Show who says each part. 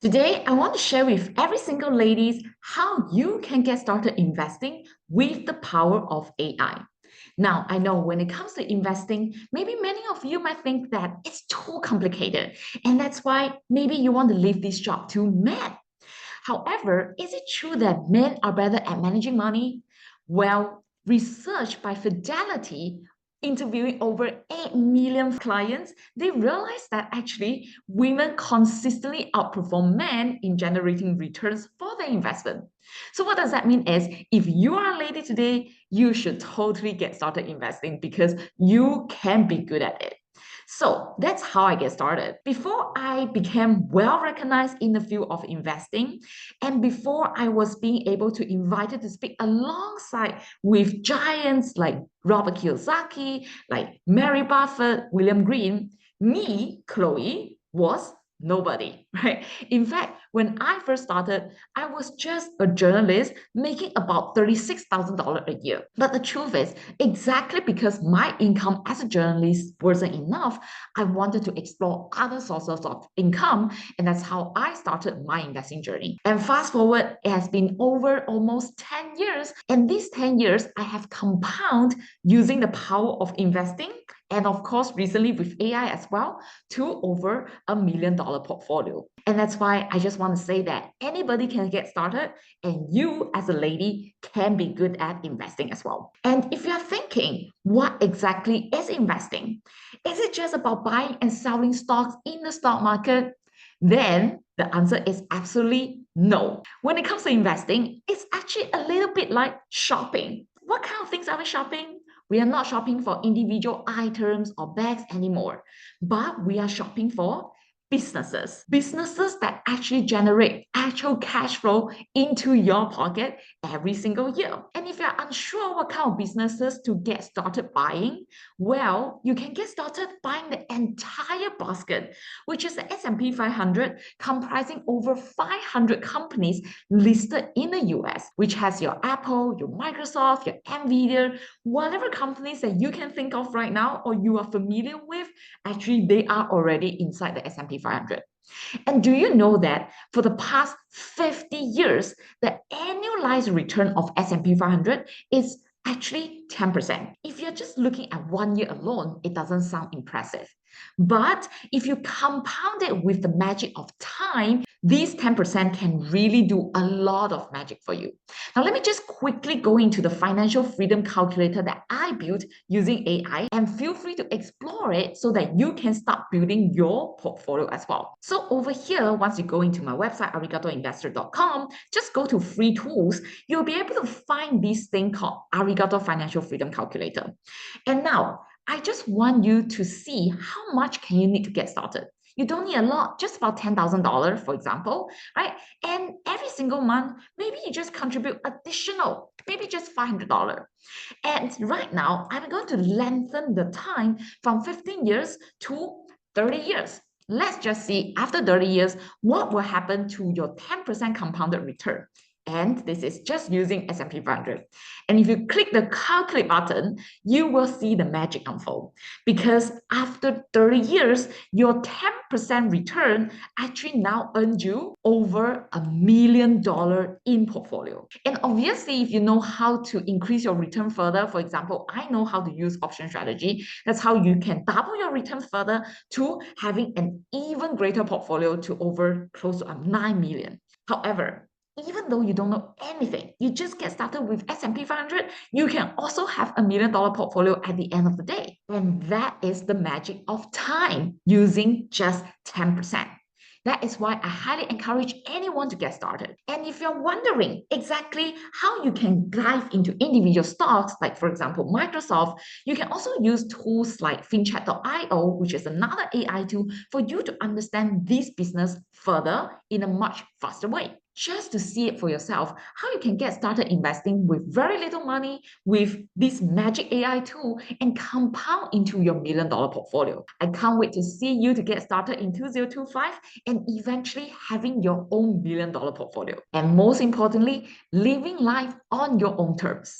Speaker 1: Today, I want to share with every single ladies how you can get started investing with the power of AI. Now, I know when it comes to investing, maybe many of you might think that it's too complicated, and that's why maybe you want to leave this job to men. However, is it true that men are better at managing money? Well, research by Fidelity interviewing over 8 million clients, they realized that actually women consistently outperform men in generating returns for their investment. So what does that mean is if you are a lady today, you should totally get started investing because you can be good at it. So that's how I get started. Before I became well recognized in the field of investing, and before I was being able to invited to speak alongside with giants like Robert Kiyosaki, like Mary Buffett, William Green, me, Chloe, was nobody, right? In fact, when I first started, I was just a journalist making about $36,000 a year. But the truth is, exactly because my income as a journalist wasn't enough, I wanted to explore other sources of income, and that's how I started my investing journey. And fast forward, it has been over almost 10 years, and these 10 years I have compound using the power of investing and of course recently with AI as well to over $1 million portfolio. And that's why I just want to say that anybody can get started and you as a lady can be good at investing as well. And if you're thinking, what exactly is investing? Is it just about buying and selling stocks in the stock market? Then the answer is absolutely no. When it comes to investing, it's actually a little bit like shopping. What kind of things are we shopping? We are not shopping for individual items or bags anymore, but we are shopping for businesses that actually generate actual cash flow into your pocket every single year. And if you're unsure what kind of businesses to get started buying, well, you can get started buying the entire basket, which is the S&P 500, comprising over 500 companies listed in the US, which has your Apple, your Microsoft, your Nvidia, whatever companies that you can think of right now or you are familiar with, actually they are already inside the S&P 500. And do you know that for the past 50 years, the annualized return of S&P 500 is actually 10%. If you're just looking at 1 year alone, it doesn't sound impressive. But if you compound it with the magic of time, these 10% can really do a lot of magic for you. Now, let me just quickly go into the financial freedom calculator that I built using AI and feel free to explore it so that you can start building your portfolio as well. So over here, once you go into my website, arigatoinvestor.com, just go to free tools, you'll be able to find this thing called Arigato Financial Freedom Calculator. And now, I just want you to see how much can you need to get started. You don't need a lot, just about $10,000, for example, right? And every single month, maybe you just contribute additional, maybe just $500. And right now, I'm going to lengthen the time from 15 years to 30 years. Let's just see after 30 years, what will happen to your 10% compounded return. And this is just using S&P 500. And if you click the calculate button, you will see the magic unfold. Because after 30 years, your 10% return actually now earned you over $1 million in portfolio. And obviously, if you know how to increase your return further, for example, I know how to use option strategy. That's how you can double your return further to having an even greater portfolio to over close to 9 million. However, even though you don't know anything, you just get started with S&P 500, you can also have $1 million portfolio at the end of the day. And that is the magic of time using just 10%. That is why I highly encourage anyone to get started. And if you're wondering exactly how you can dive into individual stocks, like for example, Microsoft, you can also use tools like finchat.io, which is another AI tool for you to understand this business further in a much faster way. Just to see it for yourself, how you can get started investing with very little money with this magic AI tool and compound into your $1 million portfolio. I can't wait to see you to get started in 2025 and eventually having your own $1 million portfolio. And most importantly, living life on your own terms.